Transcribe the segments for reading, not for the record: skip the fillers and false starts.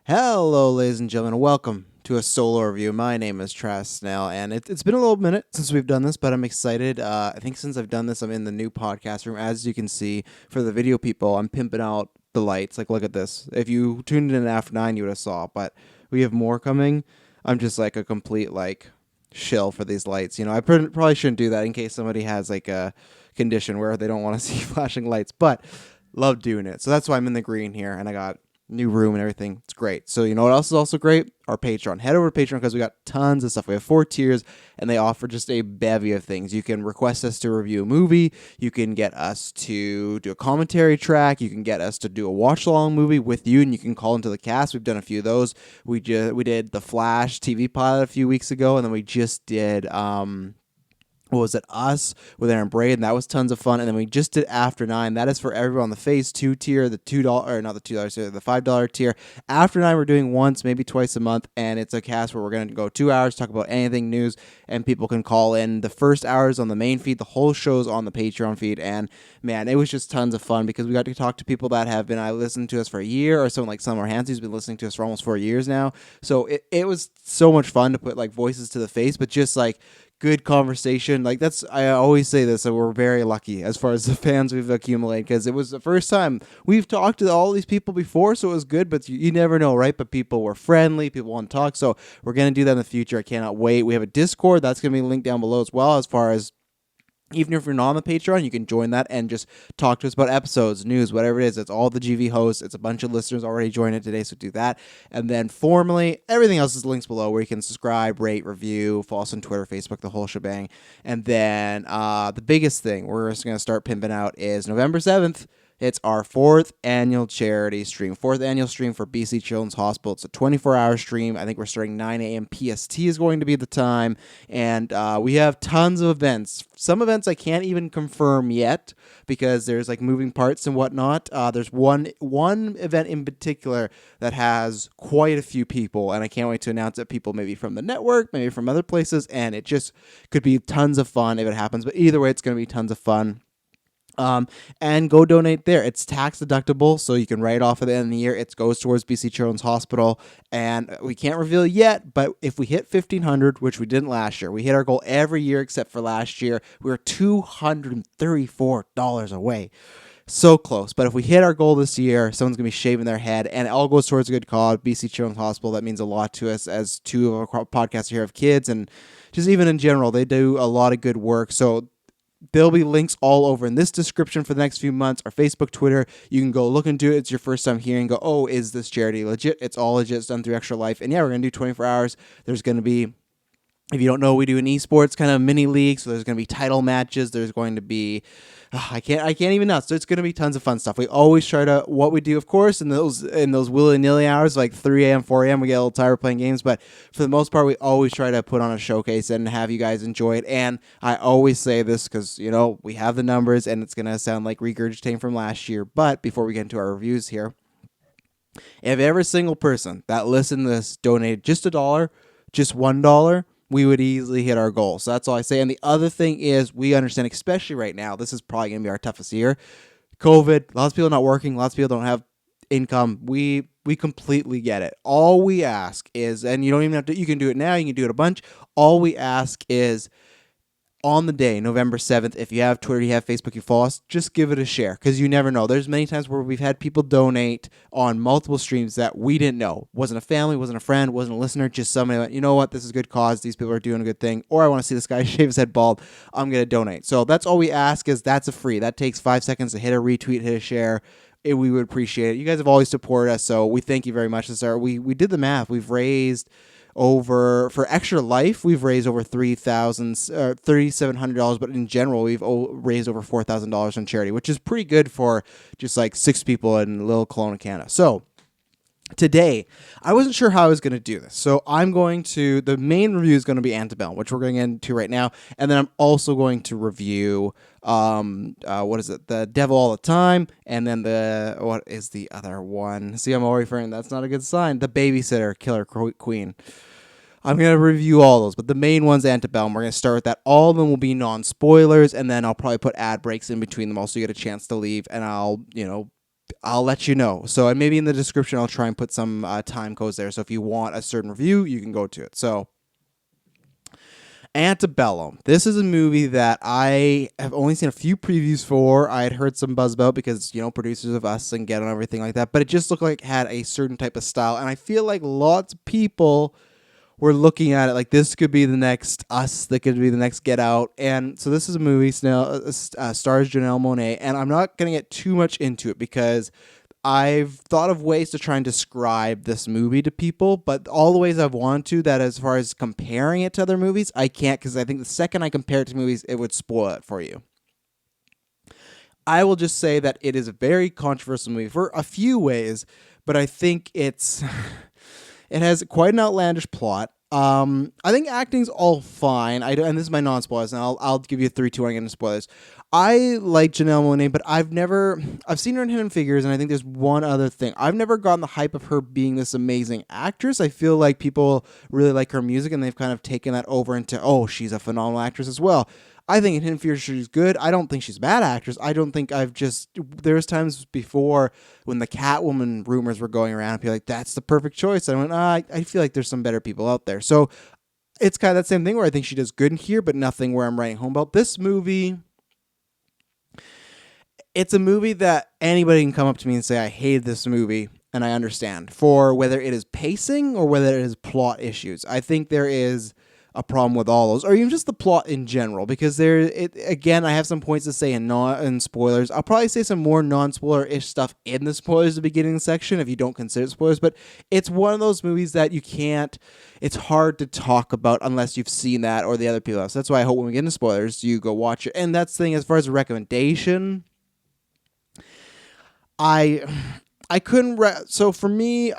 Hello, ladies and gentlemen. Welcome to a solo review. My name is Trash Snail, and it's been a little minute since we've done this, but I'm excited. I think since I've done this, I'm in the new podcast room. As you can see, for the video people, I'm pimping out the lights. Like, look at this. If you tuned in after 9, you would have saw, but we have more coming. I'm just like a complete, shill for these lights. I probably shouldn't do that in case somebody has, a condition where they don't want to see flashing lights, but love doing it. So that's why I'm in the green here, and I got new room and everything. It's great. So you know what else is also great? Our Patreon. Head over to Patreon because we got tons of stuff. We have 4 tiers and they offer just a bevy of things. You can request us to review a movie. You can get us to do a commentary track. You can get us to do a watch along movie with you, and you can call into the cast. We've done a few of those. We did the Flash TV pilot a few weeks ago, and then we just did what was it, Us with Aaron Braid, and that was tons of fun. And then we just did After 9. That is for everyone. The Phase 2 tier, the $2, or not the $2 tier, the $5 tier. After 9 we're doing once, maybe twice a month, and it's a cast where we're going to go 2 hours, talk about anything news, and people can call in. The first hour is on the main feed, the whole show's on the Patreon feed, and man, it was just tons of fun because we got to talk to people that have been listened to us for a year, or someone like Summer Hansi who's been listening to us for almost 4 years now. So it was so much fun to put voices to the face, but just good conversation. I always say this, that we're very lucky as far as the fans we've accumulated, because it was the first time we've talked to all these people before, so it was good, but you never know, right? But people were friendly, people want to talk, so we're going to do that in the future. I cannot wait. We have a Discord that's going to be linked down below as well. As far as, even if you're not on the Patreon, you can join that and just talk to us about episodes, news, whatever it is. It's all the GV hosts. It's a bunch of listeners already joined it today, so do that. And then formally, everything else is links below where you can subscribe, rate, review, follow us on Twitter, Facebook, the whole shebang. And then the biggest thing we're just going to start pimping out is November 7th. It's our 4th annual charity stream, 4th annual stream for BC Children's Hospital. It's a 24-hour stream. I think we're starting 9 a.m. PST is going to be the time. And we have tons of events. Some events I can't even confirm yet because there's moving parts and whatnot. There's one event in particular that has quite a few people, and I can't wait to announce it. People maybe from the network, maybe from other places, and it just could be tons of fun if it happens. But either way, it's going to be tons of fun. And go donate there. It's tax deductible, so you can write off at the end of the year. It goes towards BC Children's Hospital, and we can't reveal yet, but if we hit 1,500, which we didn't last year, we hit our goal every year except for last year. We were $234 away. So close. But if we hit our goal this year, someone's going to be shaving their head, and it all goes towards a good cause. BC Children's Hospital, that means a lot to us as two of our podcasts here have kids, and just even in general, they do a lot of good work. So there'll be links all over in this description for the next few months. Our Facebook, Twitter, you can go look into it. It's your first time hearing, go, oh, is this charity legit? It's all legit. It's done through Extra Life. And yeah, we're going to do 24 hours. There's going to be, if you don't know, we do an esports kind of mini league. So there's going to be title matches. There's going to be, I can't even know. So it's going to be tons of fun stuff. We always try to, what we do, of course, in those willy-nilly hours, 3 a.m., 4 a.m., we get a little tired playing games. But for the most part, we always try to put on a showcase and have you guys enjoy it. And I always say this because, we have the numbers and it's going to sound like regurgitating from last year. But before we get into our reviews here, if every single person that listened to this donated just $1, just $1, we would easily hit our goal. So that's all I say. And the other thing is, we understand, especially right now, this is probably going to be our toughest year. COVID, lots of people not working, lots of people don't have income. We completely get it. All we ask is, and you don't even have to, you can do it now, you can do it a bunch. All we ask is, on the day, November 7th, if you have Twitter, you have Facebook, you follow us, just give it a share, because you never know. There's many times where we've had people donate on multiple streams that we didn't know. Wasn't a family, wasn't a friend, wasn't a listener, just somebody went, you know what, this is a good cause, these people are doing a good thing, or I want to see this guy shave his head bald, I'm going to donate. So that's all we ask, is that's a free. That takes 5 seconds to hit a retweet, hit a share. We would appreciate it. You guys have always supported us, so we thank you very much. We did the math. We've raised for Extra Life, we've raised over $3,700, but in general, we've raised over $4,000 on charity, which is pretty good for just 6 people in little Kelowna, Canada. So today, I wasn't sure how I was going to do this. So the main review is going to be Antebellum, which we're going to get into right now. And then I'm also going to review, The Devil All the Time. And then what is the other one? See, I'm already referring, that's not a good sign. The Babysitter Killer Queen. I'm going to review all those, but the main one's Antebellum. We're going to start with that. All of them will be non-spoilers, and then I'll probably put ad breaks in between them also, you get a chance to leave, and I'll, I'll let you know. So, and maybe in the description, I'll try and put some time codes there. So if you want a certain review, you can go to it. So, Antebellum. This is a movie that I have only seen a few previews for. I had heard some buzz about because, producers of Us and Get and everything like that. But it just looked like it had a certain type of style. And I feel like lots of people were looking at it like this could be the next Us, that could be the next Get Out. And so this is a movie, stars Janelle Monáe. And I'm not going to get too much into it because I've thought of ways to try and describe this movie to people, but all the ways I've wanted to, that as far as comparing it to other movies, I can't, because I think the second I compare it to movies, it would spoil it for you. I will just say that it is a very controversial movie for a few ways, but I think it has quite an outlandish plot. I think acting's all fine. And this is my non-spoilers, and I'll give you a 3, 2, 1 into spoilers. I like Janelle Monáe, but I've seen her in Hidden Figures, and I think there's one other thing. I've never gotten the hype of her being this amazing actress. I feel like people really like her music, and they've kind of taken that over into, oh, she's a phenomenal actress as well. I think in Hidden Figures she's good. I don't think she's a bad actress. I don't think there's times before when the Catwoman rumors were going around, and people like, that's the perfect choice. And I went, I feel like there's some better people out there. So it's kind of that same thing where I think she does good in here, but nothing where I'm writing home about. This movie, it's a movie that anybody can come up to me and say, I hated this movie, and I understand, for whether it is pacing or whether it is plot issues. I think there is a problem with all those, or even just the plot in general, because again, I have some points to say in spoilers. I'll probably say some more non-spoiler-ish stuff in the spoilers at the beginning section if you don't consider it spoilers, but it's one of those movies that it's hard to talk about unless you've seen that or the other people else. That's why I hope when we get into spoilers, you go watch it. And that's the thing, as far as a recommendation, I couldn't, so for me,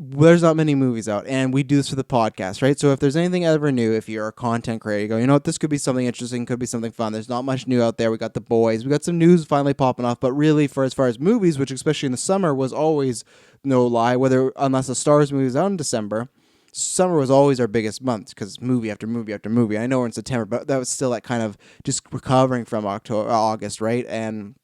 there's not many movies out, and we do this for the podcast, right? So if there's anything ever new, if you're a content creator, you go, you know what, this could be something interesting, could be something fun. There's not much new out there. We got The Boys. We got some news finally popping off, but really, as far as movies, which especially in the summer was always, no lie, unless a Star Wars movie was out in December, summer was always our biggest month because movie after movie after movie. I know we're in September, but that was still like kind of just recovering from August, right? And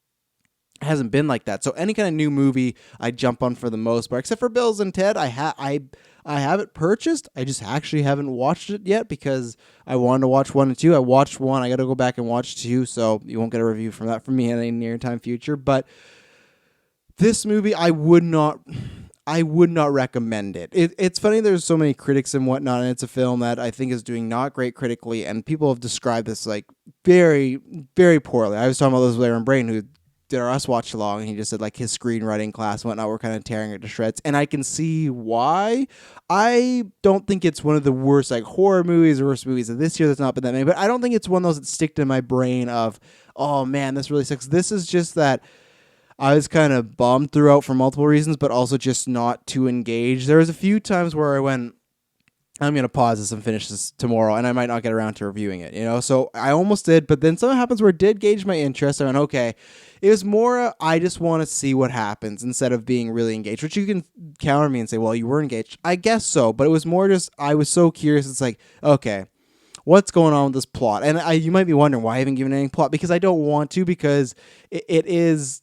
it hasn't been like that. So any kind of new movie I jump on for the most part, except for Bills and Ted. I have it purchased. I just actually haven't watched it yet because I wanted to watch 1 and 2. I watched 1. I got to go back and watch 2, so you won't get a review from that from me in any near time future. But this movie, I would not recommend it. It's funny, there's so many critics and whatnot, and it's a film that I think is doing not great critically, and people have described this like very, very poorly. I was talking about this with Aaron Brain, who did our Us watch along, and he just said like his screenwriting class and whatnot were kind of tearing it to shreds, and I can see why. I don't think it's one of the worst like horror movies or worst movies of this year. That's not been that many, but I don't think it's one of those that stick to my brain of, oh man, this really sucks. This is just that I was kind of bummed throughout for multiple reasons, but also just not too engaged. There was a few times where I went, I'm going to pause this and finish this tomorrow, and I might not get around to reviewing it, So I almost did, but then something happens where it did gauge my interest. I went, okay. It was more, I just want to see what happens instead of being really engaged, which you can counter me and say, well, you were engaged. I guess so, but it was more just, I was so curious. It's like, okay, what's going on with this plot? And you might be wondering why I haven't given any plot, because I don't want to, because it is...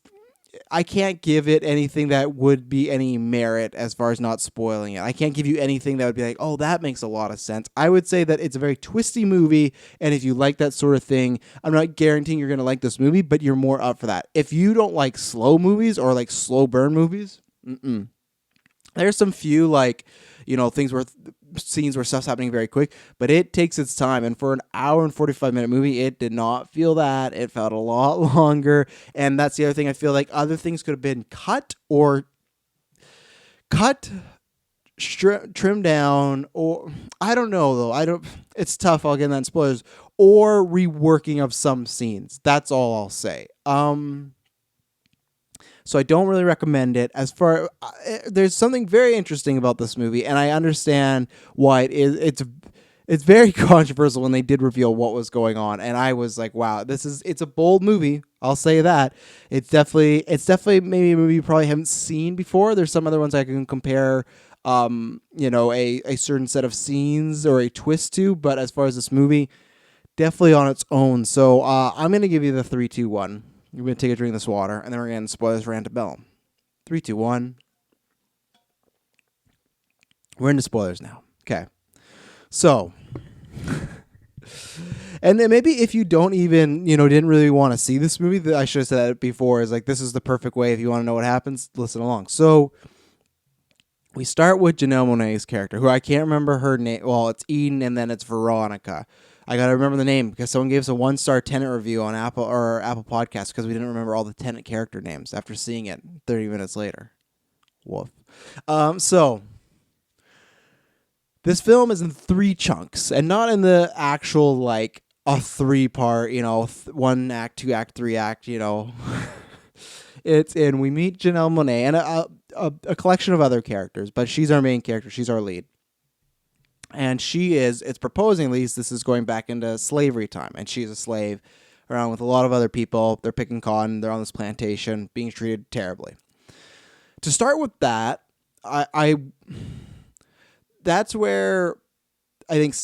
I can't give it anything that would be any merit as far as not spoiling it. I can't give you anything that would be like, oh, that makes a lot of sense. I would say that it's a very twisty movie, and if you like that sort of thing, I'm not guaranteeing you're going to like this movie, but you're more up for that. If you don't like slow movies or like slow burn movies, there's some few like, scenes where stuff's happening very quick, but it takes its time. And for an hour and 45-minute movie, it did not feel that. It felt a lot longer. And that's the other thing. I feel like other things could have been trimmed down, or I don't know though. It's tough. I'll get into that in spoilers, or reworking of some scenes. That's all I'll say. So I don't really recommend it. There's something very interesting about this movie, and I understand why it is. It's very controversial when they did reveal what was going on, and I was like, wow, it's a bold movie. I'll say that. It's definitely maybe a movie you probably haven't seen before. There's some other ones I can compare, a certain set of scenes or a twist to, but as far as this movie, definitely on its own. So I'm going to give you the 3, 2, 1. We're going to take a drink of this water, and then we're going to spoilers for Antebellum. 3, 2, 1. We're into spoilers now. Okay. So, and then maybe if you don't even, didn't really want to see this movie, I should have said that before, is like, this is the perfect way if you want to know what happens, listen along. So, we start with Janelle Monáe's character, who I can't remember her name. Well, it's Eden, and then it's Veronica. I got to remember the name because someone gave us a 1-star Tenet review on Apple Podcasts because we didn't remember all the Tenet character names after seeing it 30 minutes later. Woof. So, this film is in 3 chunks, and not in the actual, like, a 3-part, 1 act, 2 act, 3 act, It's in, we meet Janelle Monáe and a collection of other characters, but she's our main character. She's our lead. And it's proposing, at least, this is going back into slavery time, and she's a slave around with a lot of other people. They're picking cotton. They're on this plantation, being treated terribly. To start with that, that's where I think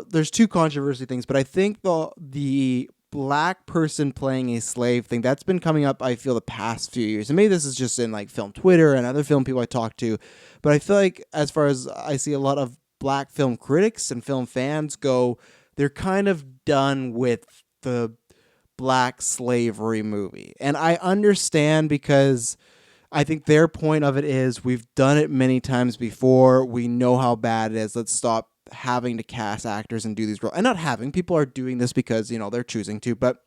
there's 2 controversy things, but I think the black person playing a slave thing, that's been coming up, I feel, the past few years. And maybe this is just in like film Twitter and other film people I talk to, but I feel like as far as I see a lot of black film critics and film fans go, they're kind of done with the black slavery movie. And I understand, because I think their point of it is, we've done it many times before. We know how bad it is. Let's stop having to cast actors and do these roles. And not having, people are doing this because, they're choosing to. But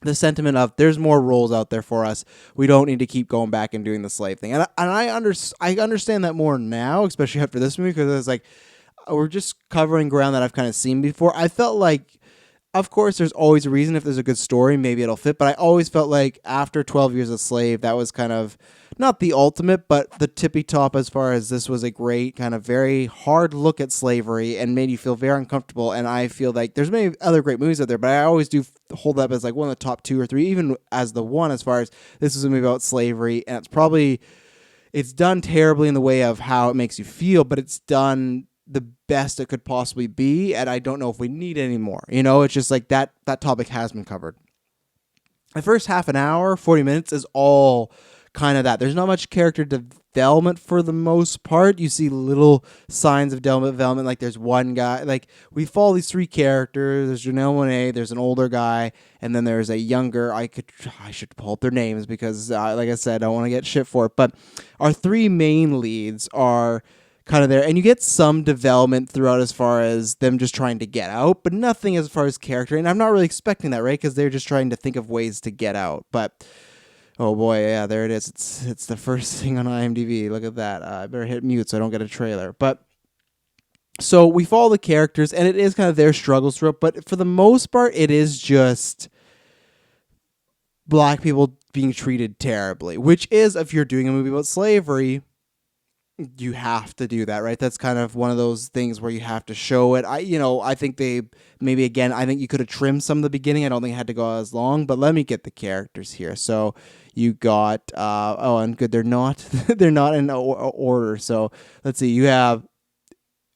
the sentiment of, there's more roles out there for us. We don't need to keep going back and doing the slave thing. And I understand that more now, especially after this movie, because it's like, we're just covering ground that I've kind of seen before. I felt like, of course, there's always a reason. If there's a good story, maybe it'll fit. But I always felt like after 12 Years a Slave, that was kind of not the ultimate, but the tippy top, as far as this was a great kind of very hard look at slavery and made you feel very uncomfortable. And I feel like there's many other great movies out there, but I always do hold up as like one of the top 2 or 3, even as the one, as far as this is a movie about slavery. And it's done terribly in the way of how it makes you feel, but it's done the best it could possibly be, and I don't know if we need any more. It's just like that topic has been covered. The first half an hour, 40 minutes is all kind of that. There's not much character development for the most part. You see little signs of development, like there's one guy, like we follow these 3 characters. There's Janelle Monáe, there's an older guy, and then there's a younger. I should pull up their names because, like I said, I don't want to get shit for it. But our 3 main leads are kind of there, and you get some development throughout as far as them just trying to get out, but nothing as far as character. And I'm not really expecting that, right? Because they're just trying to think of ways to get out. But oh boy, yeah, there it is. It's the first thing on IMDb. Look at that. I better hit mute so I don't get a trailer. But so we follow the characters, and it is kind of their struggles throughout. But for the most part, it is just black people being treated terribly, which is, if you're doing a movie about slavery, you have to do that, right? That's kind of one of those things where you have to show it. I think I think you could have trimmed some of the beginning. I don't think it had to go as long, but let me get the characters here. So you got, and good, they're not, they're not in order. So let's see, you have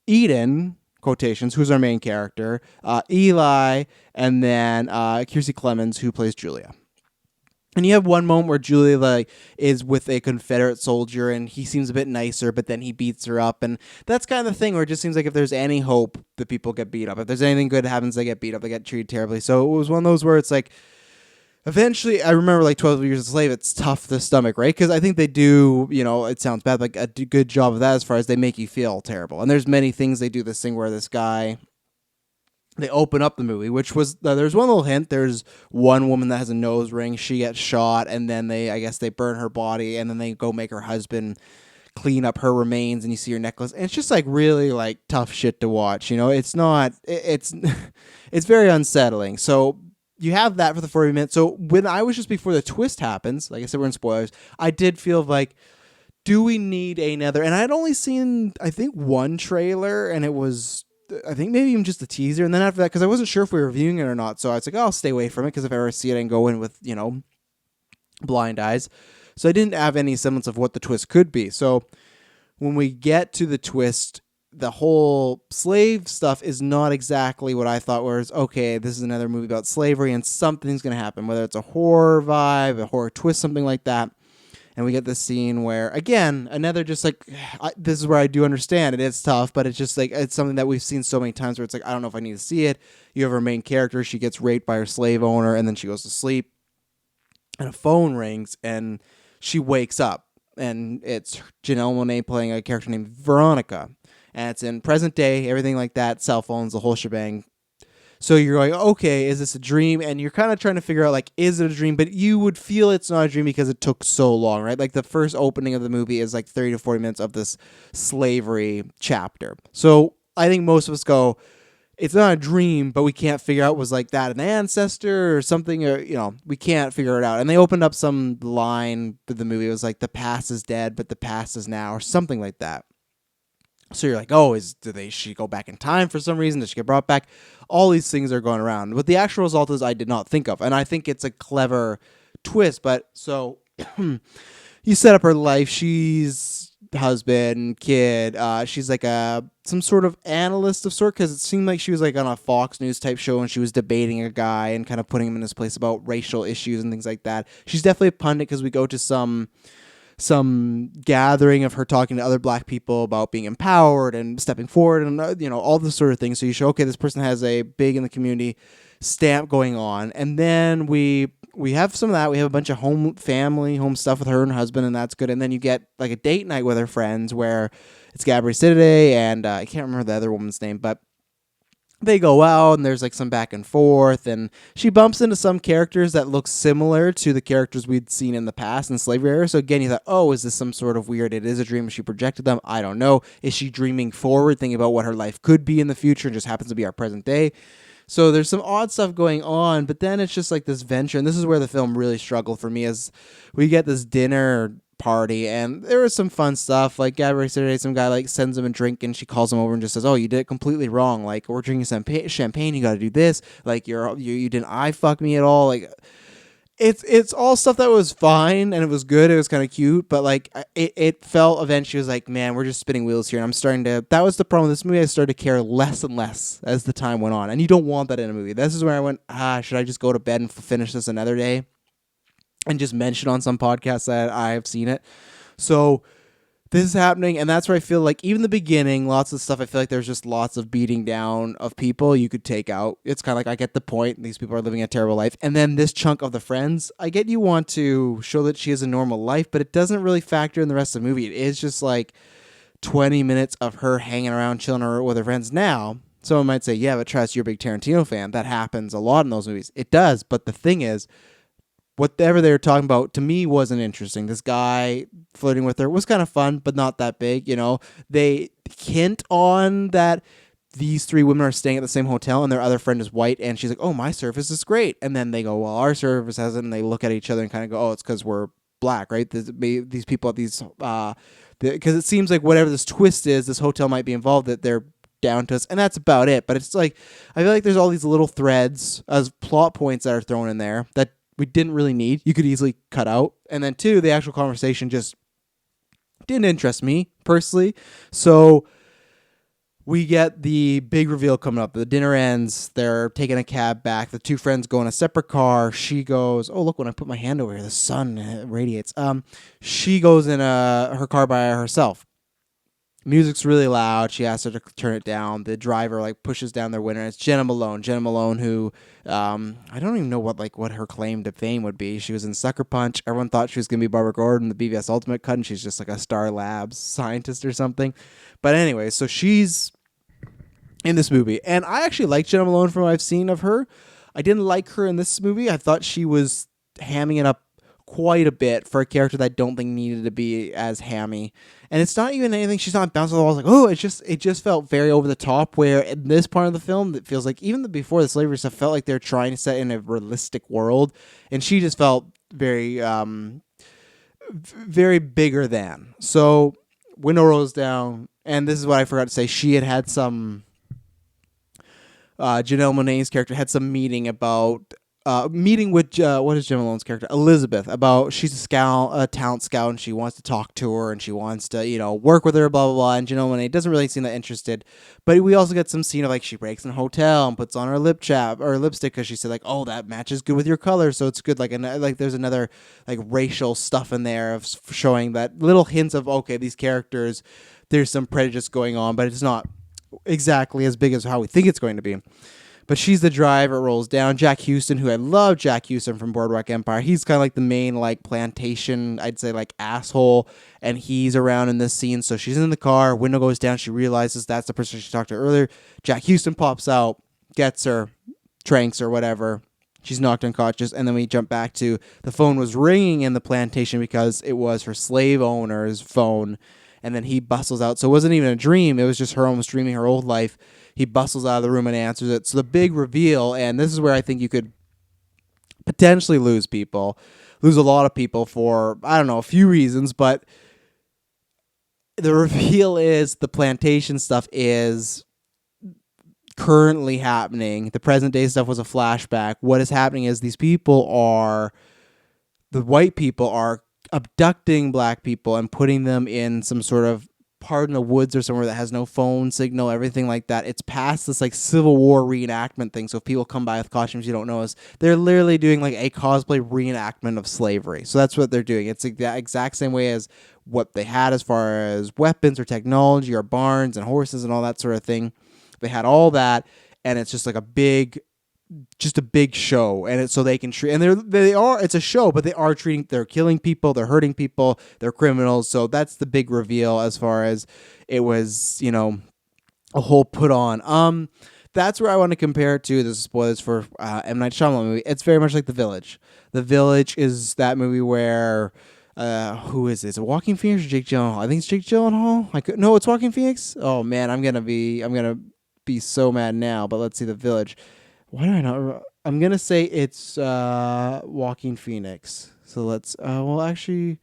Eden, quotations, who's our main character, Eli, and then Kiersey Clemons, who plays Julia. And you have one moment where Julia is with a Confederate soldier, and he seems a bit nicer, but then he beats her up. And that's kind of the thing where it just seems like if there's any hope, the people get beat up. If there's anything good that happens, they get beat up. They get treated terribly. So it was one of those where it's like, eventually, I remember like 12 Years a Slave, it's tough to stomach, right? Because I think they do, it sounds bad, but like a good job of that as far as they make you feel terrible. And there's many things they do this thing where this guy, they open up the movie, which was, there's one little hint. There's one woman that has a nose ring. She gets shot, and then they burn her body, and then they go make her husband clean up her remains, and you see her necklace. And it's just like really like tough shit to watch. It's not, it's very unsettling. So you have that for the 40 minutes. So when I was just before the twist happens, like I said, we're in spoilers, I did feel like, do we need another? And I'd only seen, I think, one trailer, and it was, I think maybe even just a teaser. And then after that, because I wasn't sure if we were reviewing it or not, so I was like, I'll stay away from it, because if I ever see it, I can go in with, blind eyes. So I didn't have any semblance of what the twist could be. So when we get to the twist, the whole slave stuff is not exactly what I thought was, okay, this is another movie about slavery and something's going to happen, whether it's a horror vibe, a horror twist, something like that. And we get this scene where, again, another just like, this is where I do understand it. It's tough, but it's just like, it's something that we've seen so many times where it's like, I don't know if I need to see it. You have our main character. She gets raped by her slave owner and then she goes to sleep and a phone rings and she wakes up. And it's Janelle Monáe playing a character named Veronica. And it's in present day, everything like that, cell phones, the whole shebang. So you're like, okay, is this a dream? And you're kind of trying to figure out, like, is it a dream? But you would feel it's not a dream because it took so long, right? Like, the first opening of the movie is like 30 to 40 minutes of this slavery chapter. So I think most of us go, it's not a dream, but we can't figure out, was like that an ancestor or something, or, we can't figure it out. And they opened up some line with the movie. It was like, the past is dead, but the past is now, or something like that. So you're like, oh, she go back in time for some reason? Does she get brought back? All these things are going around. What the actual result is, I did not think of. And I think it's a clever twist. But so you set up her life. She's husband, kid. She's like some sort of analyst of sort, because it seemed like she was like on a Fox News type show and she was debating a guy and kind of putting him in his place about racial issues and things like that. She's definitely a pundit, because we go to some gathering of her talking to other black people about being empowered and stepping forward and all this sort of things. So you show, okay, this person has a big in the community stamp going on. And then we have some of that. We have a bunch of home stuff with her and her husband, and that's good. And then you get like a date night with her friends where it's Gabrielle Sidibe and I can't remember the other woman's name, but they go out and there's like some back and forth, and she bumps into some characters that look similar to the characters we'd seen in the past in slavery era. So again, you thought, oh, is this some sort of weird, it is a dream, she projected them? I don't know. Is she dreaming forward, thinking about what her life could be in the future, and just happens to be our present day? So there's some odd stuff going on, but then it's just like this venture, and this is where the film really struggled for me, as we get this dinner party, and there was some fun stuff. Like Gabrielle Sidibe, some guy like sends him a drink, and she calls him over and just says, "Oh, you did it completely wrong. Like, we're drinking some champagne. You got to do this. Like, you didn't eye fuck me at all." Like, it's all stuff that was fine and it was good. It was kind of cute, but like it felt eventually was like, man, we're just spinning wheels here. And I'm starting to. That was the problem with this movie. I started to care less and less as the time went on, and you don't want that in a movie. This is where I went, should I just go to bed and finish this another day? And just mention on some podcasts that I have seen it. So this is happening, and that's where I feel like even the beginning, lots of stuff, I feel like there's just lots of beating down of people you could take out. It's kind of like, I get the point. These people are living a terrible life. And then this chunk of the friends, I get you want to show that she has a normal life, but it doesn't really factor in the rest of the movie. It is just like 20 minutes of her hanging around, chilling with her friends. Now, someone might say, yeah, but Tress, you're a big Tarantino fan. That happens a lot in those movies. It does, but the thing is, whatever they were talking about, to me, wasn't interesting. This guy flirting with her was kind of fun, but not that big. They hint on that these three women are staying at the same hotel, and their other friend is white, and she's like, oh, my service is great. And then they go, well, our service hasn't, and they look at each other and kind of go, oh, it's because we're black, right? These people at these, because it seems like whatever this twist is, this hotel might be involved, that they're down to us, and that's about it. But it's like, I feel like there's all these little threads as plot points that are thrown in there that we didn't really need. You could easily cut out. And then two, the actual conversation just didn't interest me personally. So we get the big reveal coming up. The dinner ends. They're taking a cab back. The two friends go in a separate car. She goes, oh, look, when I put my hand over here, the sun radiates. She goes in her car by herself. Music's really loud. She asks her to turn it down. The driver pushes down their window. It's Jenna Malone. Jenna Malone, who I don't even know what her claim to fame would be. She was in Sucker Punch. Everyone thought she was gonna be Barbara Gordon, the BVS Ultimate Cut, and she's just like a Star Labs scientist or something. But anyway, so she's in this movie, and I actually like Jenna Malone from what I've seen of her. I didn't like her in this movie. I thought she was hamming it up quite a bit for a character that I don't think needed to be as hammy. And it's not even anything, she's not bouncing the walls like, oh, it just felt very over the top, where in this part of the film, it feels like even before the slavery stuff felt like they're trying to set in a realistic world, and she just felt very, very bigger than. So window rolls down, and this is what I forgot to say, she had some, Janelle Monáe's character had some meeting about meeting with what is Jim Malone's character Elizabeth about she's a talent scout, and she wants to talk to her and she wants to work with her, blah blah blah. And Janelle Monáe doesn't really seem that interested, but we also get some scene of like she breaks in a hotel and puts on her lipstick because she said like, oh, that matches good with your color, so it's good. Like, and like there's another like racial stuff in there of showing that little hints of, okay, these characters, there's some prejudice going on, but it's not exactly as big as how we think it's going to be. But she's the driver, rolls down. Jack Houston, who I love Jack Houston from Boardwalk Empire. He's kind of like the main like plantation, I'd say like asshole. And he's around in this scene. So she's in the car, window goes down. She realizes that's the person she talked to earlier. Jack Houston pops out, gets her, tranks or whatever. She's knocked unconscious. And then we jump back to the phone was ringing in the plantation because it was her slave owner's phone. And then he bustles out. So it wasn't even a dream. It was just her almost dreaming her old life. He bustles out of the room and answers it. So the big reveal, and this is where I think you could potentially lose a lot of people for, I don't know, a few reasons, but the reveal is the plantation stuff is currently happening. The present day stuff was a flashback. What is happening is the white people are abducting black people and putting them in some sort of part in the woods or somewhere that has no phone signal, everything like that. It's past this like Civil War reenactment thing. So if people come by with costumes you don't notice, they're literally doing like a cosplay reenactment of slavery. So that's what they're doing. It's like the exact same way as what they had as far as weapons or technology or barns and horses and all that sort of thing. They had all that, and it's just like a big show, and it's so they can treat, and it's a show, but they're killing people, they're hurting people, they're criminals. So that's the big reveal as far as it was, a whole put on. That's where I want to compare it to. This is spoilers for M. Night Shyamalan movie. It's very much like The Village. The Village is that movie where who is it? Is it Joaquin Phoenix or Jake Gyllenhaal? I think it's Jake Gyllenhaal. No, it's Joaquin Phoenix. Oh man, I'm gonna be so mad now. But let's see, The Village. Why do I not? I'm going to say it's Joaquin Phoenix. So let's, actually,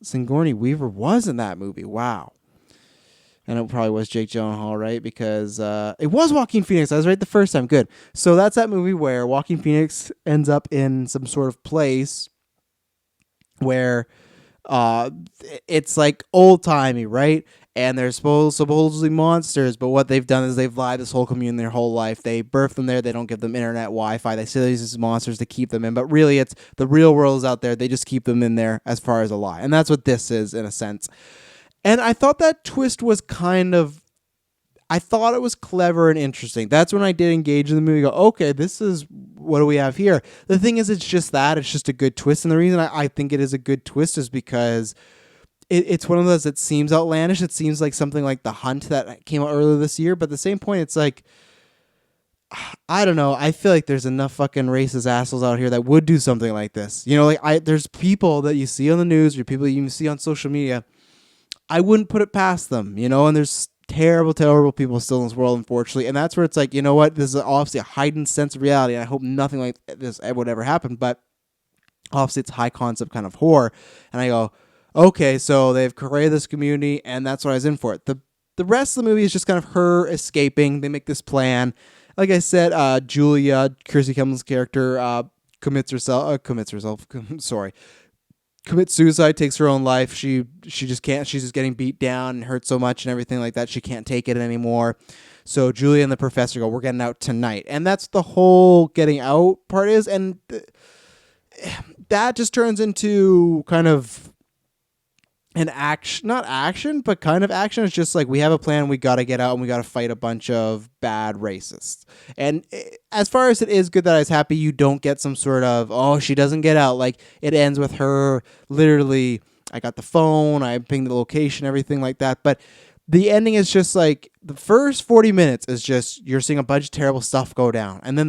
Sigourney Weaver was in that movie. Wow. And it probably was Jake Gyllenhaal, right? Because it was Joaquin Phoenix. I was right the first time. Good. So that's that movie where Joaquin Phoenix ends up in some sort of place where it's like old-timey, right? And they're supposedly monsters, but what they've done is they've lied this whole community their whole life. They birth them there. They don't give them internet, Wi-Fi. They say they use these monsters to keep them in, but really it's the real world is out there. They just keep them in there as far as a lie. And that's what this is in a sense. And I thought that twist was I thought it was clever and interesting. That's when I did engage in the movie. Go, okay, this is, what do we have here? The thing is, it's just a good twist. And the reason I think it is a good twist is because it's one of those that seems outlandish. It seems like something like The Hunt that came out earlier this year. But at the same point, it's like, I don't know. I feel like there's enough fucking racist assholes out here that would do something like this. There's people that you see on the news or people you see on social media. I wouldn't put it past them, and there's terrible, terrible people still in this world, unfortunately. And that's where it's like, you know what? This is obviously a heightened sense of reality. And I hope nothing like this would ever happen. But obviously it's high concept kind of horror. And I go, okay, so they've created this community, and that's what I was in for it. The rest of the movie is just kind of her escaping. They make this plan. Like I said, Julia, Kirstie Cumlin's character, commits suicide, takes her own life. She just can't. She's just getting beat down and hurt so much and everything like that. She can't take it anymore. So Julia and the professor go, we're getting out tonight. And that's the whole getting out part is. And that just turns into kind of an action, not action, but kind of action. It's just like, we have a plan, we got to get out, and we got to fight a bunch of bad racists. And as far as it is good that I was happy you don't get some sort of, oh, she doesn't get out. Like, it ends with her literally, I got the phone, I pinged the location, everything like that. But the ending is just like, the first 40 minutes is just, you're seeing a bunch of terrible stuff go down. And then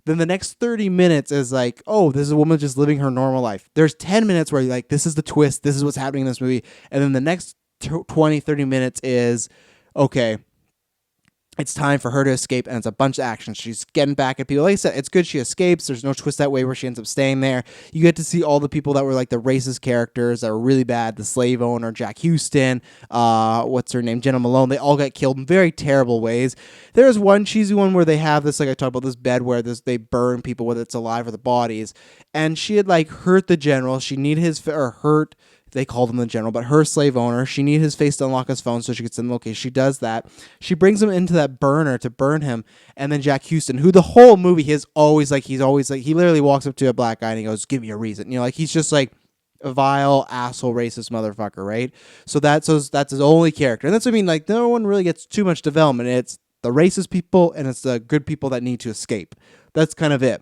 then the next 30 minutes is like, oh, this is a woman just living her normal life. There's 10 minutes where you're like, this is the twist. This is what's happening in this movie. And then the next 20, 30 minutes is, okay, it's time for her to escape, and it's a bunch of action. She's getting back at people. Like I said, it's good she escapes. There's no twist that way where she ends up staying there. You get to see all the people that were like the racist characters that were really bad. The slave owner, Jack Houston, what's her name, Jenna Malone. They all got killed in very terrible ways. There's one cheesy one where they have this, like I talked about, this bed where they burn people, whether it's alive or the bodies. And she had like hurt the general. She needed hurt. They called him the general, but her slave owner, she needed his face to unlock his phone so she gets in the location. She does that. She brings him into that burner to burn him. And then Jack Houston, who the whole movie he literally walks up to a black guy and he goes, give me a reason. You know, like he's just like a vile, asshole, racist motherfucker, right? So that's his only character. And that's what I mean, like no one really gets too much development. It's the racist people and it's the good people that need to escape. That's kind of it.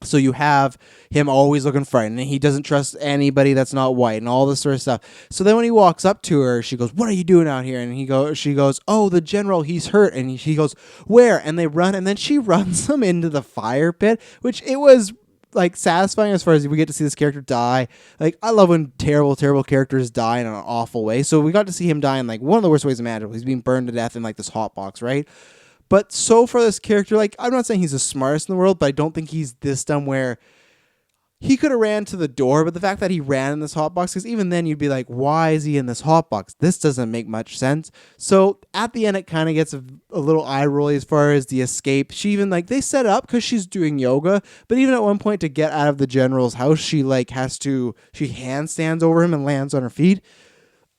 So you have him always looking frightened, and he doesn't trust anybody that's not white, and all this sort of stuff. So then when he walks up to her, she goes, "What are you doing out here?" And she goes, "Oh, the general, he's hurt." And he goes, "Where?" And they run, and then she runs him into the fire pit, which it was like satisfying as far as we get to see this character die. Like I love when terrible characters die in an awful way. So we got to see him die in like one of the worst ways imaginable. He's being burned to death in like this hot box, right? But so for this character, like I'm not saying he's the smartest in the world, but I don't think he's this dumb where he could have ran to the door. But the fact that he ran in this hotbox, because even then you'd be like, why is he in this hotbox? This doesn't make much sense. So at the end, it kind of gets a little eye rolly as far as the escape. She even like they set it up because she's doing yoga, but even at one point to get out of the general's house, she handstands over him and lands on her feet.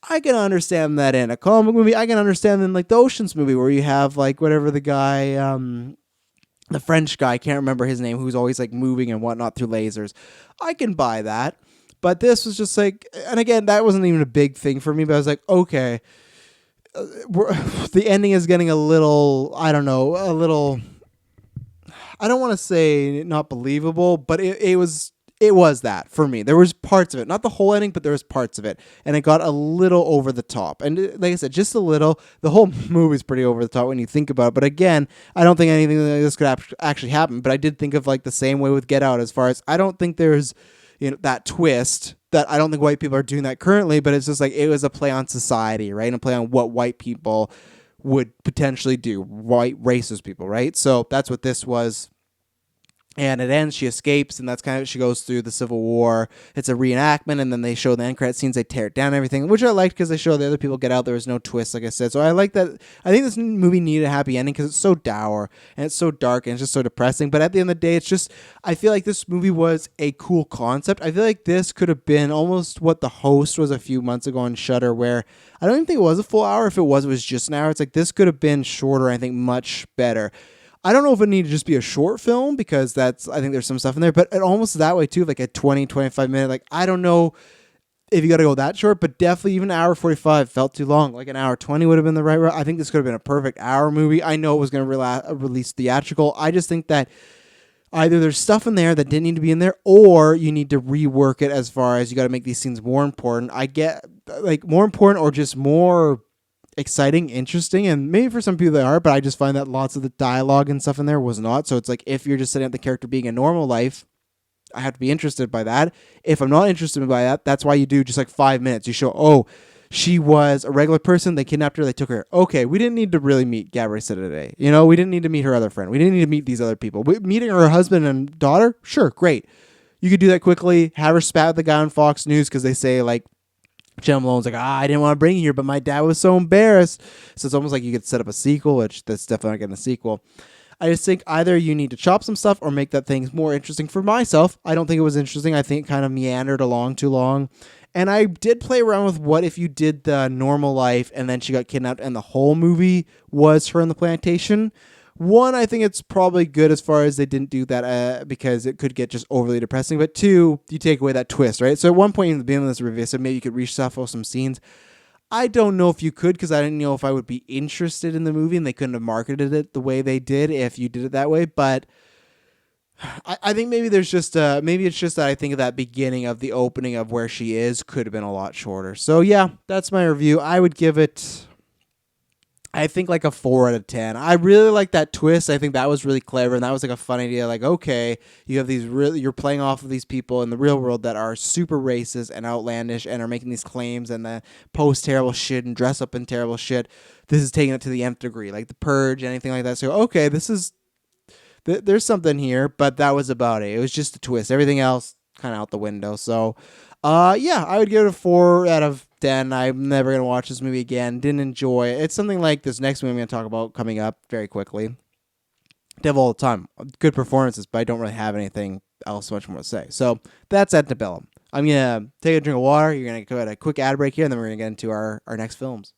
I can understand that in a comic movie. I can understand in like the Ocean's movie where you have like whatever the guy, the French guy, I can't remember his name, who's always like moving and whatnot through lasers. I can buy that. But this was just like, and again, that wasn't even a big thing for me, but I was like, okay, the ending is getting a little, I don't know, I don't want to say not believable, but it was that for me. There was parts of it, not the whole ending, but there was parts of it, and it got a little over the top. And like I said, just a little. The whole movie's pretty over the top when you think about it. But again, I don't think anything like this could actually happen. But I did think of like the same way with Get Out, as far as I don't think there's that twist. That I don't think white people are doing that currently, but it's just like it was a play on society, right, and a play on what white people would potentially do, white racist people, right? So that's what this was. And it ends, she escapes, and that's kind of, she goes through the Civil War. It's a reenactment, and then they show the end credit scenes, they tear it down and everything, which I liked because they show the other people get out. There was no twist, like I said. So I like that. I think this movie needed a happy ending because it's so dour, and it's so dark, and it's just so depressing. But at the end of the day, it's just, I feel like this movie was a cool concept. I feel like this could have been almost what The Host was a few months ago on Shudder, where I don't even think it was a full hour. If it was just an hour. It's like this could have been shorter, I think much better. I don't know if it needed to just be a short film because I think there's some stuff in there, but it almost that way too, like a 20, 25 minute, like I don't know if you got to go that short, but definitely even an hour 45 felt too long. Like an hour 20 would have been the right route. I think this could have been a perfect hour movie. I know it was going to release theatrical. I just think that either there's stuff in there that didn't need to be in there, or you need to rework it as far as you got to make these scenes more important. I get like more important or just more exciting, interesting, and maybe for some people they are, but I just find that lots of the dialogue and stuff in there was not. So it's like if you're just setting up the character being a normal life, I have to be interested by that. If I'm not interested by that, that's why you do just like 5 minutes. You show, oh, she was a regular person, they kidnapped her, they took her. Okay, we didn't need to really meet Gabrielle today. We didn't need to meet her other friend. We didn't need to meet these other people. Meeting her husband and daughter, sure, great. You could do that quickly. Have her spat with the guy on Fox News because they say like Jenna Malone's like, I didn't want to bring you here, but my dad was so embarrassed. So it's almost like you could set up a sequel, which that's definitely not getting a sequel. I just think either you need to chop some stuff or make that thing more interesting for myself. I don't think it was interesting. I think it kind of meandered along too long. And I did play around with what if you did the normal life and then she got kidnapped and the whole movie was her in the plantation. One, I think it's probably good as far as they didn't do that because it could get just overly depressing. But two, you take away that twist, right? So at one point in the beginning of this review, I said maybe you could reshuffle some scenes. I don't know if you could because I didn't know if I would be interested in the movie and they couldn't have marketed it the way they did if you did it that way. But I think maybe there's just maybe it's just that I think of that beginning of the opening of where she is could have been a lot shorter. So yeah, that's my review. I would give it I think like a 4 out of 10. I really like that twist. I think that was really clever, and that was like a fun idea. Like, okay, you have these really, you're playing off of these people in the real world that are super racist and outlandish and are making these claims and then post terrible shit and dress up in terrible shit. This is taking it to the nth degree, like the Purge, anything like that. So okay, this is there's something here, but that was about it. It was just a twist. Everything else kind of out the window. So, yeah, I would give it a 4 out of 10. I'm never gonna watch this movie again. Didn't enjoy it. It's something like this next movie I'm gonna talk about coming up very quickly. Devil all the time. Good performances, but I don't really have anything else much more to say. So that's Antebellum. I'm gonna take a drink of water. You're gonna go at a quick ad break here, and then we're gonna get into our next films.